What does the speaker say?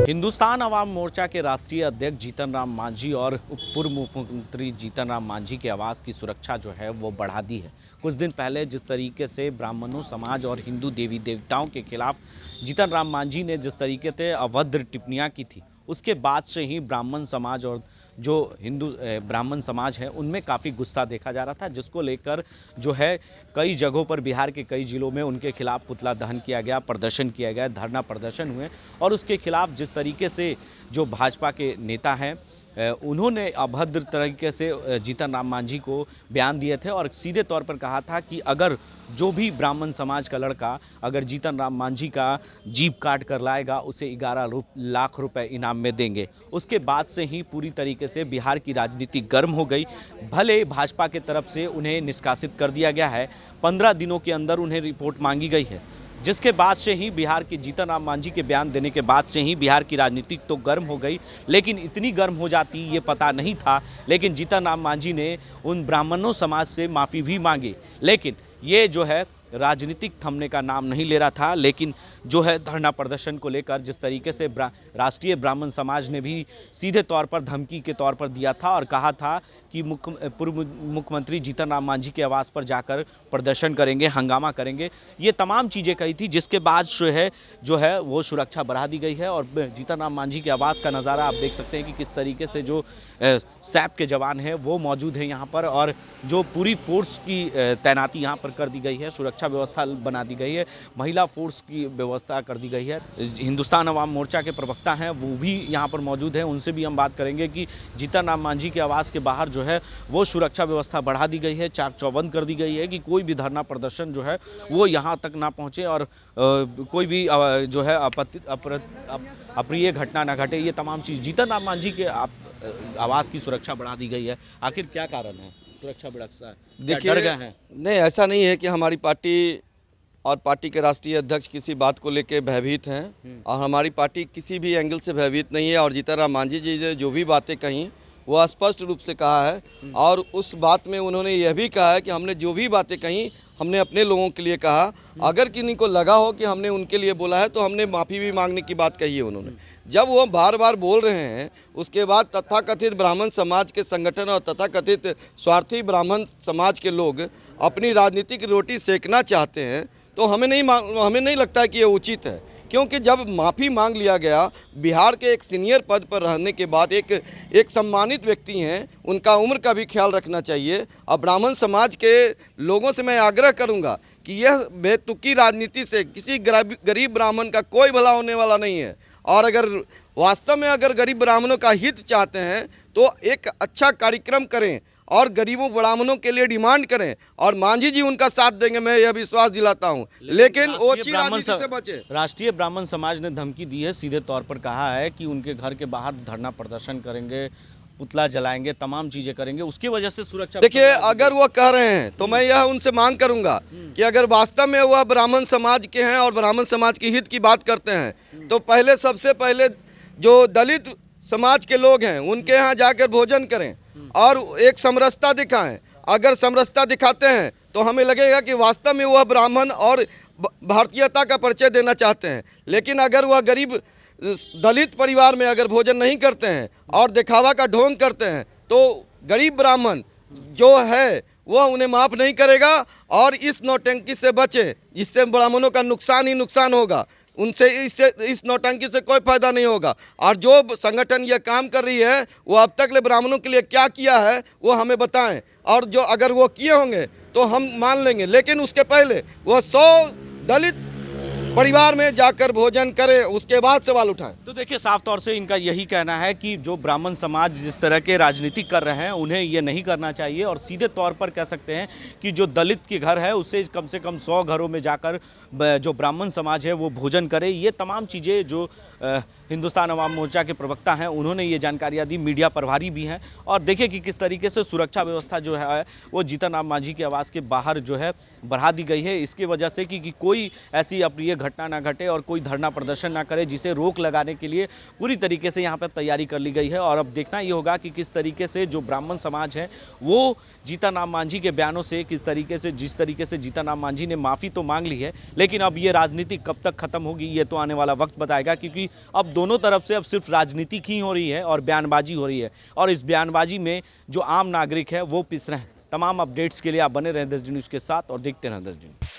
हिंदुस्तान अवाम मोर्चा के राष्ट्रीय अध्यक्ष जीतन राम मांझी और पूर्व मुख्यमंत्री जीतन राम मांझी के आवास की सुरक्षा जो है वो बढ़ा दी है। कुछ दिन पहले जिस तरीके से ब्राह्मणों समाज और हिंदू देवी देवताओं के खिलाफ जीतन राम मांझी ने जिस तरीके से अभद्र टिप्पणियां की थी, उसके बाद से ही ब्राह्मण समाज और जो हिंदू ब्राह्मण समाज है उनमें काफ़ी गुस्सा देखा जा रहा था, जिसको लेकर जो है कई जगहों पर बिहार के कई जिलों में उनके खिलाफ पुतला दहन किया गया, प्रदर्शन किया गया, धरना प्रदर्शन हुए। और उसके खिलाफ जिस तरीके से जो भाजपा के नेता हैं उन्होंने अभद्र तरीके से जीतन राम मांझी को बयान दिए थे और सीधे तौर पर कहा था कि अगर जो भी ब्राह्मण समाज का लड़का अगर जीतन राम मांझी का जीभ काट कर लाएगा उसे 11 लाख रुपए इनाम में देंगे। उसके बाद से ही पूरी तरीके से बिहार की राजनीति गर्म हो गई। भले भाजपा के तरफ से उन्हें निष्कासित कर दिया गया है, 15 दिनों के अंदर उन्हें रिपोर्ट मांगी गई है, जिसके बाद से ही बिहार के जीतन राम मांझी के बयान देने के बाद से ही बिहार की राजनीति तो गर्म हो गई। लेकिन इतनी गर्म हो जाती ये पता नहीं था। लेकिन जीतन राम मांझी ने उन ब्राह्मणों समाज से माफ़ी भी मांगी, लेकिन ये जो है राजनीतिक थमने का नाम नहीं ले रहा था। लेकिन जो है धरना प्रदर्शन को लेकर जिस तरीके से राष्ट्रीय ब्राह्मण समाज ने भी सीधे तौर पर धमकी के तौर पर दिया था और कहा था कि पूर्व मुख्यमंत्री जीतन राम मांझी के आवास पर जाकर प्रदर्शन करेंगे, हंगामा करेंगे, ये तमाम चीज़ें कही थी, जिसके बाद जो है वो सुरक्षा बढ़ा दी गई है। और जीतन राम मांझी के आवास का नज़ारा आप देख सकते हैं कि किस तरीके से जो सैप के जवान हैं वो मौजूद हैं यहाँ पर, और जो पूरी फोर्स की तैनाती यहाँ पर कर दी गई है, सुरक्षा व्यवस्था बना दी गई है, महिला फोर्स की व्यवस्था कर दी गई है। हिंदुस्तान अवाम मोर्चा के प्रवक्ता हैं वो भी यहाँ पर मौजूद हैं, उनसे भी हम बात करेंगे कि जीतन राम मांझी के आवास के बाहर जो है वो सुरक्षा व्यवस्था बढ़ा दी गई है, चाक चौबंद कर दी गई है कि कोई भी धरना प्रदर्शन जो है वो यहाँ तक ना पहुँचे और कोई भी जो है अप्रिय घटना ना घटे। ये तमाम चीज़ जीतन राम मांझी के आवास की सुरक्षा बढ़ा दी गई है। आखिर क्या कारण है सुरक्षा बढ़ा? देखिए, डर गए हैं? नहीं, ऐसा नहीं है कि हमारी पार्टी और पार्टी के राष्ट्रीय अध्यक्ष किसी बात को लेकर भयभीत हैं, और हमारी पार्टी किसी भी एंगल से भयभीत नहीं है। और जीतन राम मांझी जी ने जो भी बातें कहीं वो स्पष्ट रूप से कहा है, और उस बात में उन्होंने यह भी कहा है कि हमने जो भी बातें कहीं हमने अपने लोगों के लिए कहा। अगर किसी को लगा हो कि हमने उनके लिए बोला है तो हमने माफ़ी भी मांगने की बात कही है उन्होंने। जब वो बार बार बोल रहे हैं, उसके बाद तथाकथित ब्राह्मण समाज के संगठन और तथाकथित स्वार्थी ब्राह्मण समाज के लोग अपनी राजनीतिक रोटी सेकना चाहते हैं, तो हमें नहीं लगता है कि ये उचित है। क्योंकि जब माफ़ी मांग लिया गया, बिहार के एक सीनियर पद पर रहने के बाद एक सम्मानित व्यक्ति हैं, उनका उम्र का भी ख्याल रखना चाहिए। और ब्राह्मण समाज के लोगों से मैं आग्रह करूंगा कि यह बेतुकी राजनीति से किसी गरीब ब्राह्मण का कोई भला होने वाला नहीं है। और अगर वास्तव में अगर गरीब ब्राह्मणों का हित चाहते हैं तो एक अच्छा कार्यक्रम करें और गरीबों ब्राह्मणों के लिए डिमांड करें, और मांझी जी उनका साथ देंगे, मैं यह विश्वास दिलाता हूं। लेकिन ओछी राजनीति से बचे। राष्ट्रीय ब्राह्मण समाज ने धमकी दी है, सीधे तौर पर कहा है कि उनके घर के बाहर धरना प्रदर्शन करेंगे, पुतला जलाएंगे, तमाम चीजें करेंगे, उसकी वजह से सुरक्षा। देखिए, अगर वो कह रहे हैं तो मैं यह उनसे मांग करूंगा कि अगर वास्तव में वह ब्राह्मण समाज के हैं और ब्राह्मण समाज की हित की बात करते हैं, तो सबसे पहले जो दलित समाज के लोग हैं उनके यहाँ जाकर भोजन करें और एक समरसता दिखाएं। अगर समरसता दिखाते हैं तो हमें लगेगा कि वास्तव में वह ब्राह्मण और भारतीयता का परिचय देना चाहते हैं। लेकिन अगर वह गरीब दलित परिवार में अगर भोजन नहीं करते हैं और दिखावा का ढोंग करते हैं, तो गरीब ब्राह्मण जो है वह उन्हें माफ़ नहीं करेगा। और इस नौटंकी से बचे, जिससे ब्राह्मणों का नुकसान ही नुकसान होगा, उनसे इस नौटंकी से कोई फायदा नहीं होगा। और जो संगठन ये काम कर रही है वो अब तक ले ब्राह्मणों के लिए क्या किया है वो हमें बताएं, और जो अगर वो किए होंगे तो हम मान लेंगे। लेकिन उसके पहले वो 100 दलित परिवार में जाकर भोजन करें, उसके बाद सवाल उठाएं। तो देखिए, साफ तौर से इनका यही कहना है कि जो ब्राह्मण समाज जिस तरह के राजनीति कर रहे हैं उन्हें ये नहीं करना चाहिए, और सीधे तौर पर कह सकते हैं कि जो दलित के घर है उससे कम से कम 100 घरों में जाकर जो ब्राह्मण समाज है वो भोजन करे। ये तमाम चीज़ें जो हिंदुस्तान अवाम मोर्चा के प्रवक्ता हैं उन्होंने ये जानकारियाँ दी, मीडिया प्रभारी भी हैं। और देखिए कि किस तरीके से सुरक्षा व्यवस्था जो है वो जीतन राम मांझी के आवास के बाहर जो है बढ़ा दी गई है, इसकी वजह से कि कोई ऐसी अप्रिय घटना ना घटे और कोई धरना प्रदर्शन ना करे, जिसे रोक लगाने के लिए पूरी तरीके से यहाँ पर तैयारी कर ली गई है। और अब देखना ये होगा कि किस तरीके से जो ब्राह्मण समाज है वो जीतन राम मांझी के बयानों से जिस तरीके से जीतन राम मांझी ने माफ़ी तो मांग ली है, लेकिन अब ये राजनीति कब तक खत्म होगी ये तो आने वाला वक्त बताएगा, क्योंकि अब दोनों तरफ से अब सिर्फ राजनीति ही हो रही है और बयानबाजी हो रही है, और इस बयानबाजी में जो आम नागरिक है वो पिस रहे हैं। तमाम अपडेट्स के लिए आप बने रहें 10 न्यूज़ के साथ और देखते रहें 10 न्यूज़।